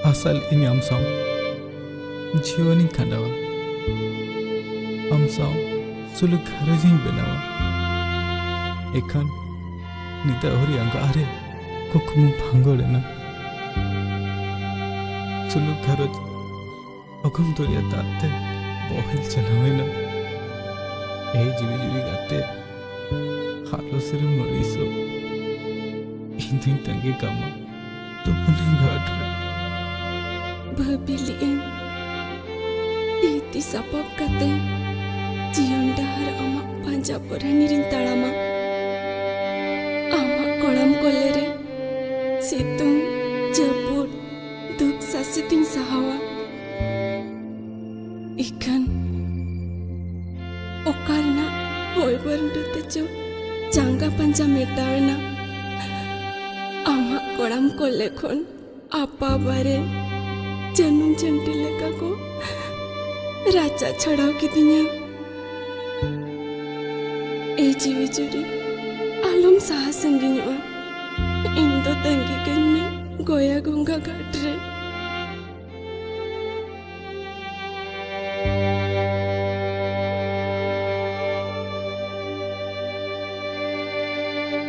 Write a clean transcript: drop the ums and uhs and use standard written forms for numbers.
asal ini amsam jiwani khandawa amsam suluk gharajing benawa ekan nida hori anga are kokumu bhangolena suluk gharaj agam doriya tatte bohil chalawena ei jivi gatte halosir moriso indin tangi kama to puning ghatre Berpilihan Iti sabab kate Jion dahar amak panjab beranirin talama Amak kolam kolere Situng jabut Duk sasiting sahawa Ikan Okarna Hoi berundu tejo Jangga panjab metawena Amak kolam kolekon Apa bare जन्म जंटी लेका को राजा छड़ाव की दिया ए जीवी चुरी आलम साहस संगिन्यों इंदो तंगी कन्ने गोया गुंगा घाट रे